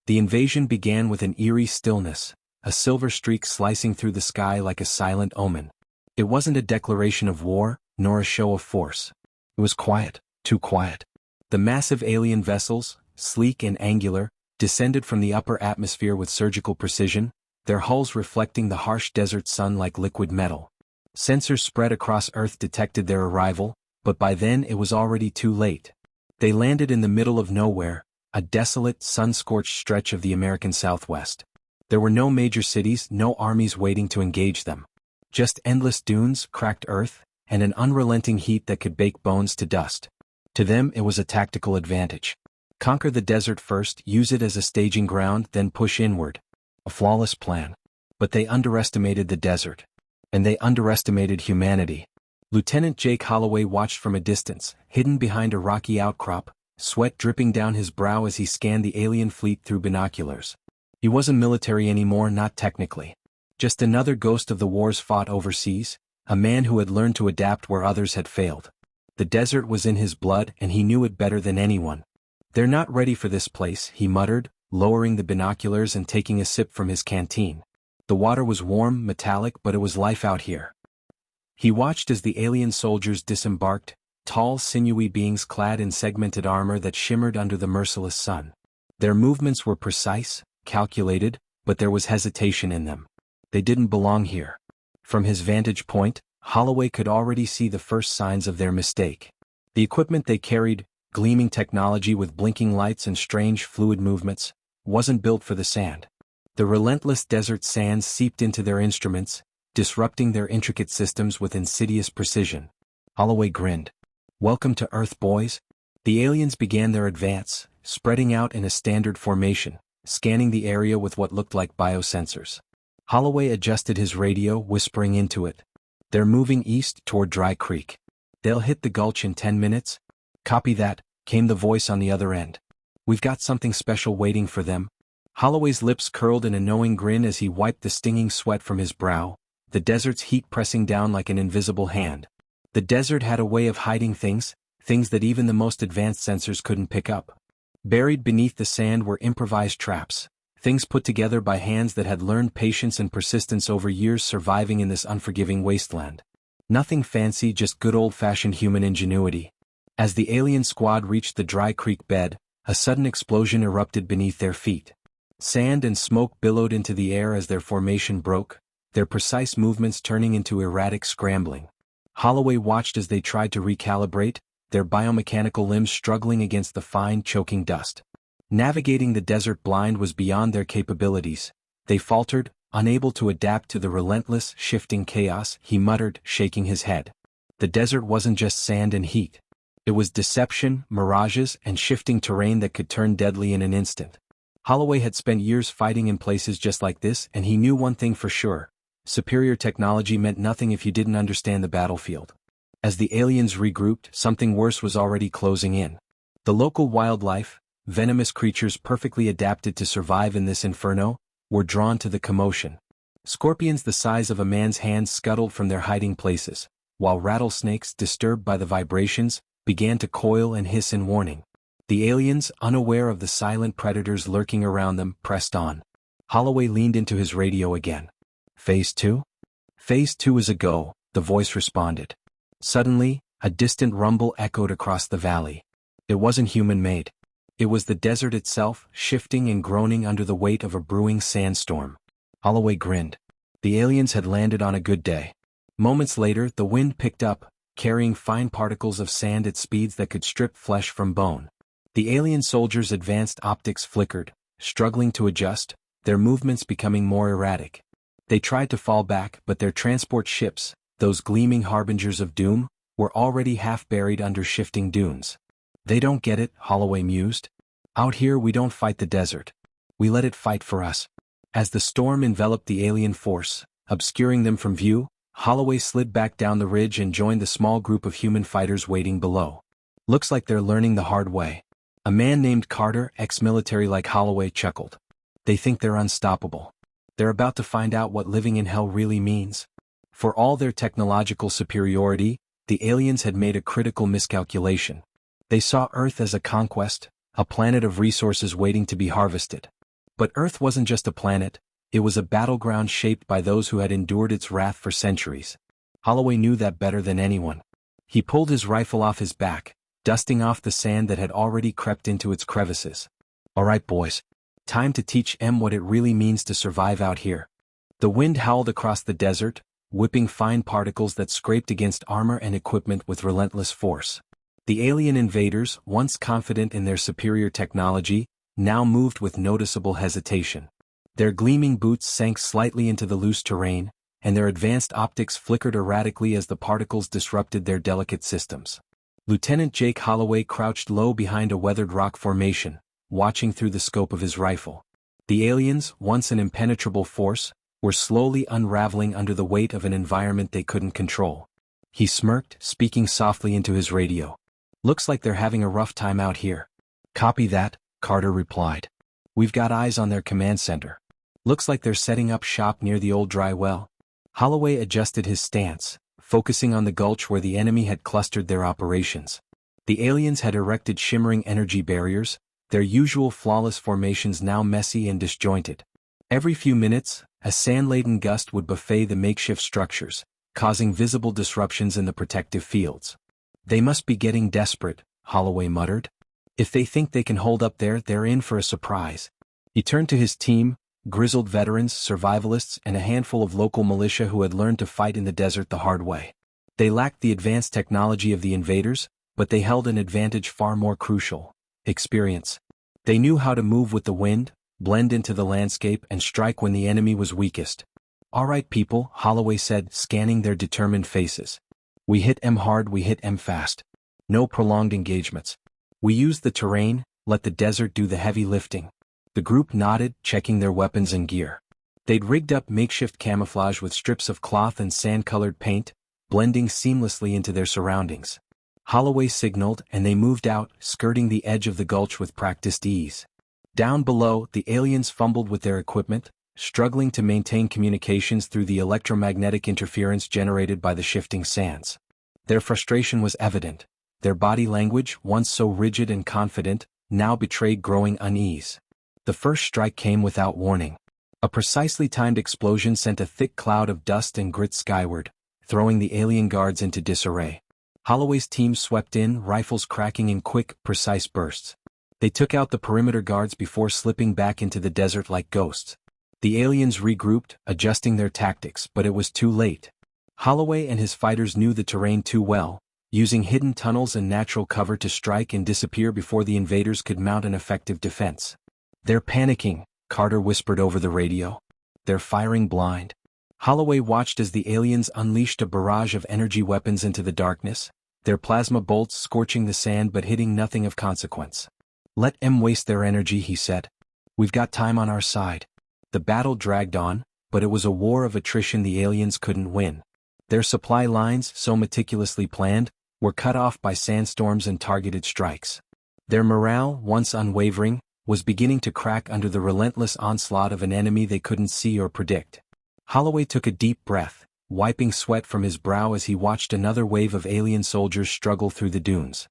The invasion began with an eerie stillness, a silver streak slicing through the sky like a silent omen. It wasn't a declaration of war, nor a show of force. It was quiet, too quiet. The massive alien vessels, sleek and angular, descended from the upper atmosphere with surgical precision, their hulls reflecting the harsh desert sun like liquid metal. Sensors spread across Earth detected their arrival, but by then it was already too late. They landed in the middle of nowhere, a desolate, sun-scorched stretch of the American Southwest. There were no major cities, no armies waiting to engage them. Just endless dunes, cracked earth, and an unrelenting heat that could bake bones to dust. To them it was a tactical advantage. Conquer the desert first, use it as a staging ground, then push inward. A flawless plan. But they underestimated the desert. And they underestimated humanity. Lieutenant Jake Holloway watched from a distance, hidden behind a rocky outcrop, sweat dripping down his brow as he scanned the alien fleet through binoculars. He wasn't military anymore, not technically. Just another ghost of the wars fought overseas, a man who had learned to adapt where others had failed. The desert was in his blood and he knew it better than anyone. "They're not ready for this place," he muttered, lowering the binoculars and taking a sip from his canteen. The water was warm, metallic, but it was life out here. He watched as the alien soldiers disembarked, tall, sinewy beings clad in segmented armor that shimmered under the merciless sun. Their movements were precise, calculated, but there was hesitation in them. They didn't belong here. From his vantage point, Holloway could already see the first signs of their mistake. The equipment they carried, gleaming technology with blinking lights and strange fluid movements, wasn't built for the sand. The relentless desert sands seeped into their instruments, disrupting their intricate systems with insidious precision. Holloway grinned. "Welcome to Earth, boys." The aliens began their advance, spreading out in a standard formation, scanning the area with what looked like biosensors. Holloway adjusted his radio, whispering into it. "They're moving east toward Dry Creek. They'll hit the gulch in 10 minutes. "Copy that," came the voice on the other end. "We've got something special waiting for them." Holloway's lips curled in a knowing grin as he wiped the stinging sweat from his brow, the desert's heat pressing down like an invisible hand. The desert had a way of hiding things that even the most advanced sensors couldn't pick up. Buried beneath the sand were improvised traps, things put together by hands that had learned patience and persistence over years surviving in this unforgiving wasteland. Nothing fancy, just good old-fashioned human ingenuity. As the alien squad reached the Dry Creek bed, a sudden explosion erupted beneath their feet. Sand and smoke billowed into the air as their formation broke, their precise movements turning into erratic scrambling. Holloway watched as they tried to recalibrate, their biomechanical limbs struggling against the fine, choking dust. Navigating the desert blind was beyond their capabilities. They faltered, unable to adapt to the relentless, shifting chaos, he muttered, shaking his head. The desert wasn't just sand and heat. It was deception, mirages, and shifting terrain that could turn deadly in an instant. Holloway had spent years fighting in places just like this, and he knew one thing for sure. Superior technology meant nothing if you didn't understand the battlefield. As the aliens regrouped, something worse was already closing in. The local wildlife, venomous creatures perfectly adapted to survive in this inferno, were drawn to the commotion. Scorpions the size of a man's hand scuttled from their hiding places, while rattlesnakes, disturbed by the vibrations, began to coil and hiss in warning. The aliens, unaware of the silent predators lurking around them, pressed on. Holloway leaned into his radio again. "Phase 2? "Phase 2 is a go," the voice responded. Suddenly, a distant rumble echoed across the valley. It wasn't human-made. It was the desert itself, shifting and groaning under the weight of a brewing sandstorm. Holloway grinned. The aliens had landed on a good day. Moments later, the wind picked up, carrying fine particles of sand at speeds that could strip flesh from bone. The alien soldiers' advanced optics flickered, struggling to adjust, their movements becoming more erratic. They tried to fall back, but their transport ships, those gleaming harbingers of doom, were already half buried under shifting dunes. "They don't get it," Holloway mused. "Out here we don't fight the desert. We let it fight for us." As the storm enveloped the alien force, obscuring them from view, Holloway slid back down the ridge and joined the small group of human fighters waiting below. "Looks like they're learning the hard way." A man named Carter, ex-military like Holloway, chuckled. "They think they're unstoppable. They're about to find out what living in hell really means." For all their technological superiority, the aliens had made a critical miscalculation. They saw Earth as a conquest, a planet of resources waiting to be harvested. But Earth wasn't just a planet, it was a battleground shaped by those who had endured its wrath for centuries. Holloway knew that better than anyone. He pulled his rifle off his back, dusting off the sand that had already crept into its crevices. "All right, boys. Time to teach M what it really means to survive out here." The wind howled across the desert, whipping fine particles that scraped against armor and equipment with relentless force. The alien invaders, once confident in their superior technology, now moved with noticeable hesitation. Their gleaming boots sank slightly into the loose terrain, and their advanced optics flickered erratically as the particles disrupted their delicate systems. Lieutenant Jake Holloway crouched low behind a weathered rock formation, watching through the scope of his rifle. The aliens, once an impenetrable force, were slowly unraveling under the weight of an environment they couldn't control. He smirked, speaking softly into his radio. "Looks like they're having a rough time out here." "Copy that," Carter replied. "We've got eyes on their command center. Looks like they're setting up shop near the old dry well." Holloway adjusted his stance, focusing on the gulch where the enemy had clustered their operations. The aliens had erected shimmering energy barriers, their usual flawless formations now messy and disjointed. Every few minutes, a sand-laden gust would buffet the makeshift structures, causing visible disruptions in the protective fields. "They must be getting desperate," Holloway muttered. "If they think they can hold up there, they're in for a surprise." He turned to his team, grizzled veterans, survivalists, and a handful of local militia who had learned to fight in the desert the hard way. They lacked the advanced technology of the invaders, but they held an advantage far more crucial: experience. They knew how to move with the wind, blend into the landscape, and strike when the enemy was weakest. "All right, people," Holloway said, scanning their determined faces. "We hit M hard, we hit M fast. No prolonged engagements. We use the terrain, let the desert do the heavy lifting." The group nodded, checking their weapons and gear. They'd rigged up makeshift camouflage with strips of cloth and sand-colored paint, blending seamlessly into their surroundings. Holloway signaled, and they moved out, skirting the edge of the gulch with practiced ease. Down below, the aliens fumbled with their equipment, struggling to maintain communications through the electromagnetic interference generated by the shifting sands. Their frustration was evident. Their body language, once so rigid and confident, now betrayed growing unease. The first strike came without warning. A precisely timed explosion sent a thick cloud of dust and grit skyward, throwing the alien guards into disarray. Holloway's team swept in, rifles cracking in quick, precise bursts. They took out the perimeter guards before slipping back into the desert like ghosts. The aliens regrouped, adjusting their tactics, but it was too late. Holloway and his fighters knew the terrain too well, using hidden tunnels and natural cover to strike and disappear before the invaders could mount an effective defense. "They're panicking," Carter whispered over the radio. "They're firing blind." Holloway watched as the aliens unleashed a barrage of energy weapons into the darkness, their plasma bolts scorching the sand but hitting nothing of consequence. "Let M waste their energy," he said. "We've got time on our side." The battle dragged on, but it was a war of attrition the aliens couldn't win. Their supply lines, so meticulously planned, were cut off by sandstorms and targeted strikes. Their morale, once unwavering, was beginning to crack under the relentless onslaught of an enemy they couldn't see or predict. Holloway took a deep breath, wiping sweat from his brow as he watched another wave of alien soldiers struggle through the dunes.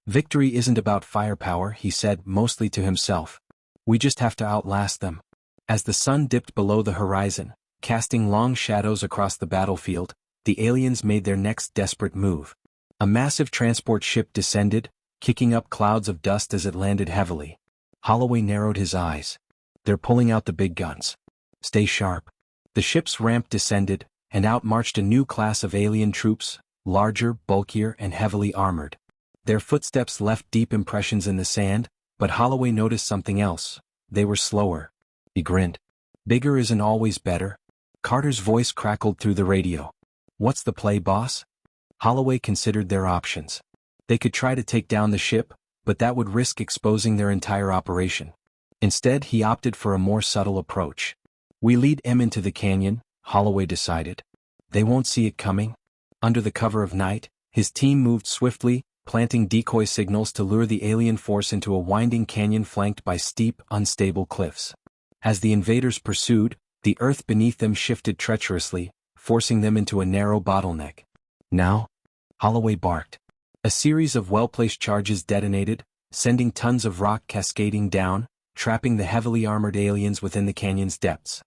"Victory isn't about firepower," he said, mostly to himself. "We just have to outlast them." As the sun dipped below the horizon, casting long shadows across the battlefield, the aliens made their next desperate move. A massive transport ship descended, kicking up clouds of dust as it landed heavily. Holloway narrowed his eyes. "They're pulling out the big guns. Stay sharp." The ship's ramp descended, and out marched a new class of alien troops, larger, bulkier, and heavily armored. Their footsteps left deep impressions in the sand, but Holloway noticed something else: they were slower. He grinned. "Bigger isn't always better." Carter's voice crackled through the radio. "What's the play, boss?" Holloway considered their options. They could try to take down the ship, but that would risk exposing their entire operation. Instead, he opted for a more subtle approach. "We lead M into the canyon," Holloway decided. "They won't see it coming." Under the cover of night, his team moved swiftly, planting decoy signals to lure the alien force into a winding canyon flanked by steep, unstable cliffs. As the invaders pursued, the earth beneath them shifted treacherously, forcing them into a narrow bottleneck. "Now?" Holloway barked. A series of well-placed charges detonated, sending tons of rock cascading down, trapping the heavily armored aliens within the canyon's depths.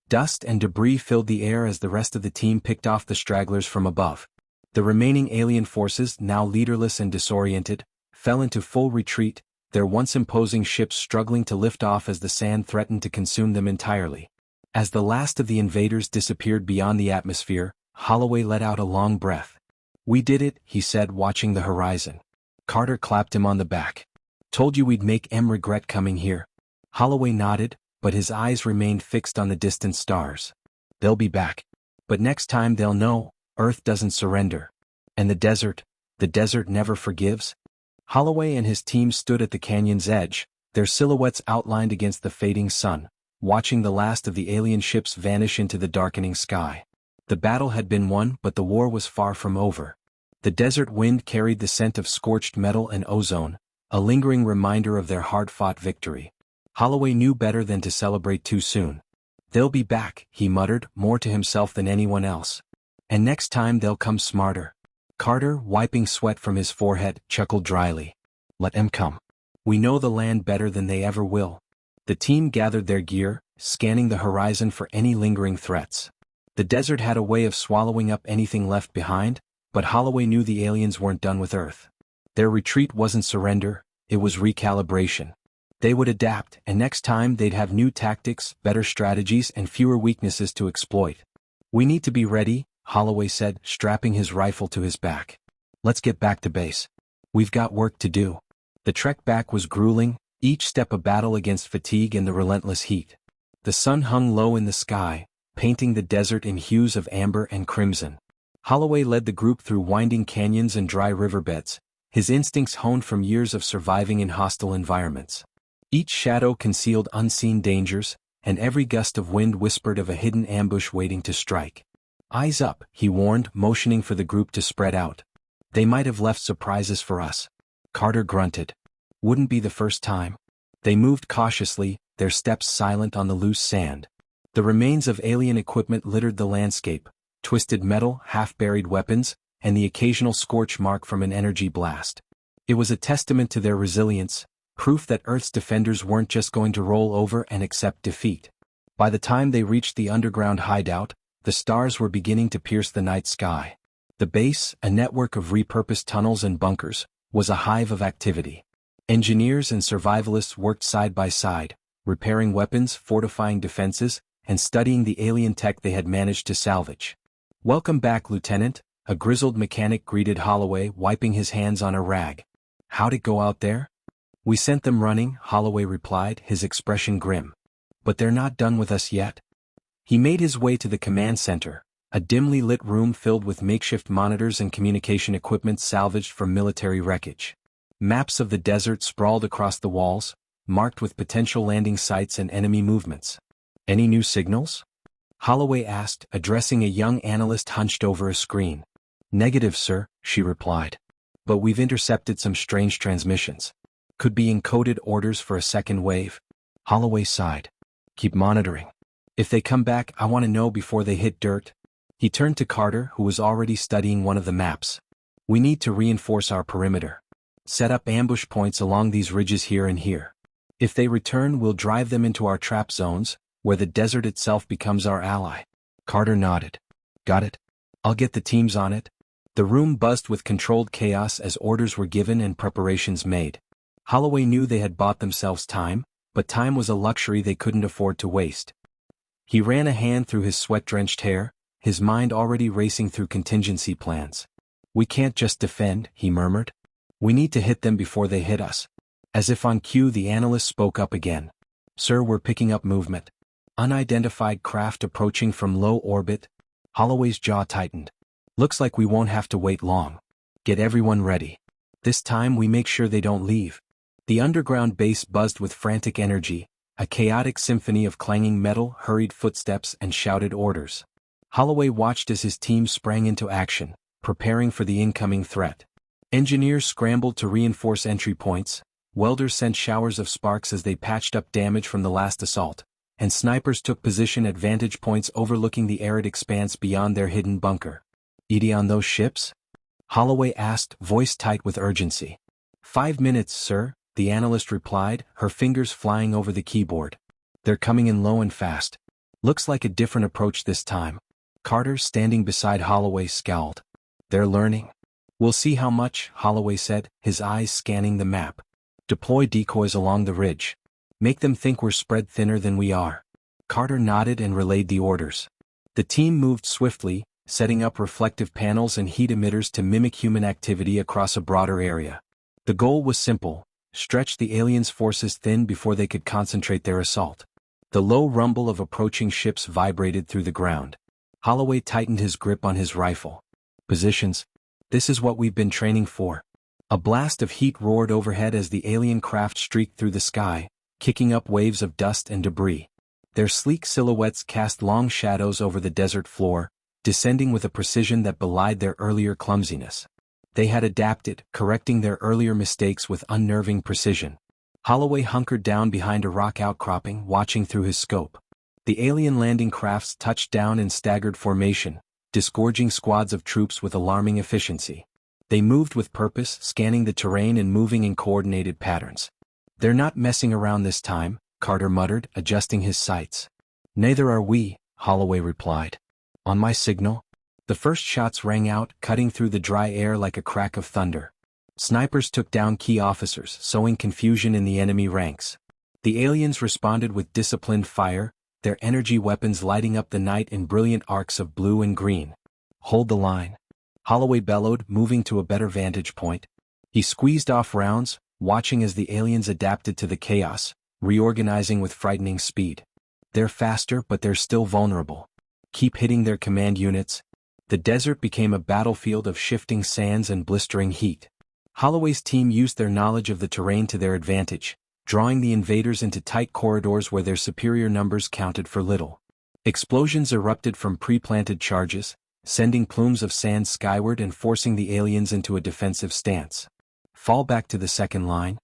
Dust and debris filled the air as the rest of the team picked off the stragglers from above. The remaining alien forces, now leaderless and disoriented, fell into full retreat, their once imposing ships struggling to lift off as the sand threatened to consume them entirely. As the last of the invaders disappeared beyond the atmosphere, Holloway let out a long breath. "We did it," he said, watching the horizon. Carter clapped him on the back. "Told you we'd make em regret coming here." Holloway nodded, but his eyes remained fixed on the distant stars. "They'll be back. But next time they'll know, Earth doesn't surrender. And the desert never forgives." Holloway and his team stood at the canyon's edge, their silhouettes outlined against the fading sun, watching the last of the alien ships vanish into the darkening sky. The battle had been won, but the war was far from over. The desert wind carried the scent of scorched metal and ozone, a lingering reminder of their hard-fought victory. Holloway knew better than to celebrate too soon. "They'll be back," he muttered, more to himself than anyone else. "And next time they'll come smarter." Carter, wiping sweat from his forehead, chuckled dryly. "Let them come. We know the land better than they ever will." The team gathered their gear, scanning the horizon for any lingering threats. The desert had a way of swallowing up anything left behind, but Holloway knew the aliens weren't done with Earth. Their retreat wasn't surrender, it was recalibration. They would adapt, and next time they'd have new tactics, better strategies, and fewer weaknesses to exploit. "We need to be ready," Holloway said, strapping his rifle to his back. "Let's get back to base. We've got work to do." The trek back was grueling, each step a battle against fatigue and the relentless heat. The sun hung low in the sky, painting the desert in hues of amber and crimson. Holloway led the group through winding canyons and dry riverbeds, his instincts honed from years of surviving in hostile environments. Each shadow concealed unseen dangers, and every gust of wind whispered of a hidden ambush waiting to strike. "Eyes up," he warned, motioning for the group to spread out. "They might have left surprises for us." Carter grunted. "Wouldn't be the first time." They moved cautiously, their steps silent on the loose sand. The remains of alien equipment littered the landscape, twisted metal, half-buried weapons, and the occasional scorch mark from an energy blast. It was a testament to their resilience, proof that Earth's defenders weren't just going to roll over and accept defeat. By the time they reached the underground hideout, the stars were beginning to pierce the night sky. The base, a network of repurposed tunnels and bunkers, was a hive of activity. Engineers and survivalists worked side by side, repairing weapons, fortifying defenses, and studying the alien tech they had managed to salvage. "Welcome back, Lieutenant," a grizzled mechanic greeted Holloway, wiping his hands on a rag. "How'd it go out there?" "We sent them running," Holloway replied, his expression grim. "But they're not done with us yet." He made his way to the command center, a dimly lit room filled with makeshift monitors and communication equipment salvaged from military wreckage. Maps of the desert sprawled across the walls, marked with potential landing sites and enemy movements. "Any new signals?" Holloway asked, addressing a young analyst hunched over a screen. "Negative, sir," she replied. "But we've intercepted some strange transmissions. Could be encoded orders for a second wave." Holloway sighed. "Keep monitoring. If they come back, I want to know before they hit dirt." He turned to Carter, who was already studying one of the maps. "We need to reinforce our perimeter. Set up ambush points along these ridges here and here. If they return, we'll drive them into our trap zones, where the desert itself becomes our ally." Carter nodded. "Got it. I'll get the teams on it." The room buzzed with controlled chaos as orders were given and preparations made. Holloway knew they had bought themselves time, but time was a luxury they couldn't afford to waste. He ran a hand through his sweat-drenched hair, his mind already racing through contingency plans. "We can't just defend," he murmured. "We need to hit them before they hit us." As if on cue, the analyst spoke up again. "Sir, we're picking up movement. Unidentified craft approaching from low orbit." Holloway's jaw tightened. "Looks like we won't have to wait long. Get everyone ready. This time we make sure they don't leave." The underground base buzzed with frantic energy, a chaotic symphony of clanging metal, hurried footsteps, and shouted orders. Holloway watched as his team sprang into action, preparing for the incoming threat. Engineers scrambled to reinforce entry points, welders sent showers of sparks as they patched up damage from the last assault, and snipers took position at vantage points overlooking the arid expanse beyond their hidden bunker. "ED on those ships?" Holloway asked, voice tight with urgency. 5 minutes, sir," the analyst replied, her fingers flying over the keyboard. They're coming in low and fast. Looks like a different approach this time. Carter, standing beside Holloway, scowled. They're learning. We'll see how much, Holloway said, his eyes scanning the map. Deploy decoys along the ridge. Make them think we're spread thinner than we are. Carter nodded and relayed the orders. The team moved swiftly, setting up reflective panels and heat emitters to mimic human activity across a broader area. The goal was simple: stretch the aliens' forces thin before they could concentrate their assault. The low rumble of approaching ships vibrated through the ground. Holloway tightened his grip on his rifle. Positions. This is what we've been training for. A blast of heat roared overhead as the alien craft streaked through the sky, kicking up waves of dust and debris. Their sleek silhouettes cast long shadows over the desert floor, descending with a precision that belied their earlier clumsiness. They had adapted, correcting their earlier mistakes with unnerving precision. Holloway hunkered down behind a rock outcropping, watching through his scope. The alien landing crafts touched down in staggered formation, disgorging squads of troops with alarming efficiency. They moved with purpose, scanning the terrain and moving in coordinated patterns. They're not messing around this time, Carter muttered, adjusting his sights. Neither are we, Holloway replied. On my signal? The first shots rang out, cutting through the dry air like a crack of thunder. Snipers took down key officers, sowing confusion in the enemy ranks. The aliens responded with disciplined fire, their energy weapons lighting up the night in brilliant arcs of blue and green. Hold the line. Holloway bellowed, moving to a better vantage point. He squeezed off rounds, watching as the aliens adapted to the chaos, reorganizing with frightening speed. They're faster, but they're still vulnerable. Keep hitting their command units. The desert became a battlefield of shifting sands and blistering heat. Holloway's team used their knowledge of the terrain to their advantage, drawing the invaders into tight corridors where their superior numbers counted for little. Explosions erupted from pre-planted charges, sending plumes of sand skyward and forcing the aliens into a defensive stance. Fall back to the second line,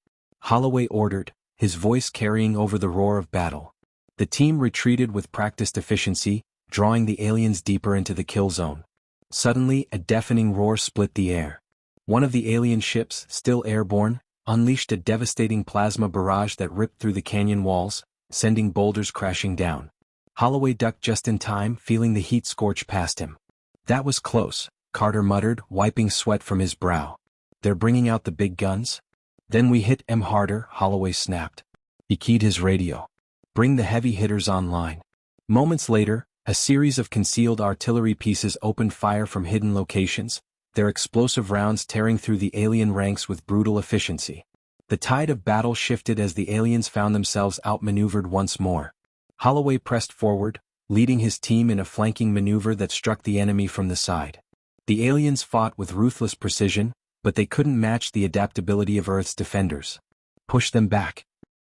Holloway ordered, his voice carrying over the roar of battle. The team retreated with practiced efficiency, drawing the aliens deeper into the kill zone. Suddenly, a deafening roar split the air. One of the alien ships, still airborne, unleashed a devastating plasma barrage that ripped through the canyon walls, sending boulders crashing down. Holloway ducked just in time, feeling the heat scorch past him. That was close, Carter muttered, wiping sweat from his brow. They're bringing out the big guns? Then we hit 'em harder, Holloway snapped. He keyed his radio. Bring the heavy hitters online. Moments later, a series of concealed artillery pieces opened fire from hidden locations, their explosive rounds tearing through the alien ranks with brutal efficiency. The tide of battle shifted as the aliens found themselves outmaneuvered once more. Holloway pressed forward, leading his team in a flanking maneuver that struck the enemy from the side. The aliens fought with ruthless precision, but they couldn't match the adaptability of Earth's defenders. Push them back,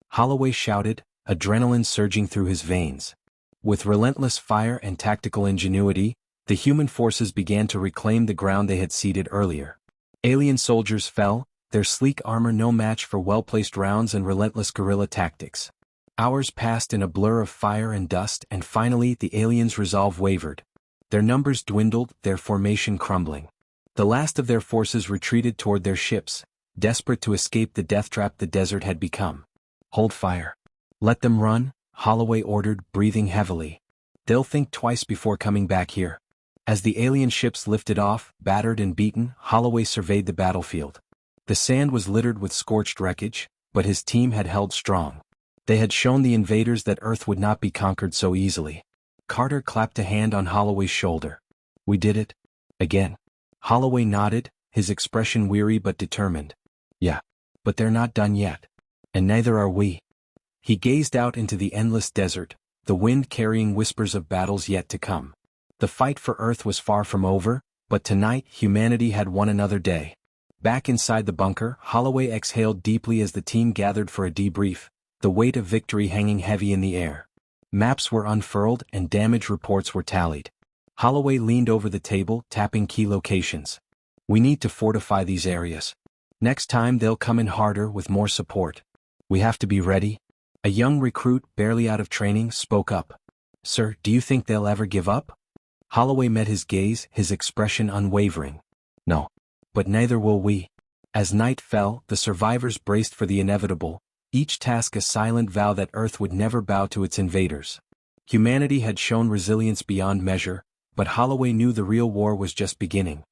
Holloway shouted, adrenaline surging through his veins. With relentless fire and tactical ingenuity, the human forces began to reclaim the ground they had ceded earlier. Alien soldiers fell, their sleek armor no match for well-placed rounds and relentless guerrilla tactics. Hours passed in a blur of fire and dust, and finally the aliens' resolve wavered. Their numbers dwindled, their formation crumbling. The last of their forces retreated toward their ships, desperate to escape the death trap the desert had become. Hold fire. Let them run, Holloway ordered, breathing heavily. They'll think twice before coming back here. As the alien ships lifted off, battered and beaten, Holloway surveyed the battlefield. The sand was littered with scorched wreckage, but his team had held strong. They had shown the invaders that Earth would not be conquered so easily. Carter clapped a hand on Holloway's shoulder. We did it. Again. Holloway nodded, his expression weary but determined. Yeah. But they're not done yet. And neither are we. He gazed out into the endless desert, the wind carrying whispers of battles yet to come. The fight for Earth was far from over, but tonight humanity had won another day. Back inside the bunker, Holloway exhaled deeply as the team gathered for a debrief, the weight of victory hanging heavy in the air. Maps were unfurled and damage reports were tallied. Holloway leaned over the table, tapping key locations. We need to fortify these areas. Next time they'll come in harder with more support. We have to be ready. A young recruit, barely out of training, spoke up. Sir, do you think they'll ever give up? Holloway met his gaze, his expression unwavering. No. But neither will we. As night fell, the survivors braced for the inevitable, each task a silent vow that Earth would never bow to its invaders. Humanity had shown resilience beyond measure, but Holloway knew the real war was just beginning.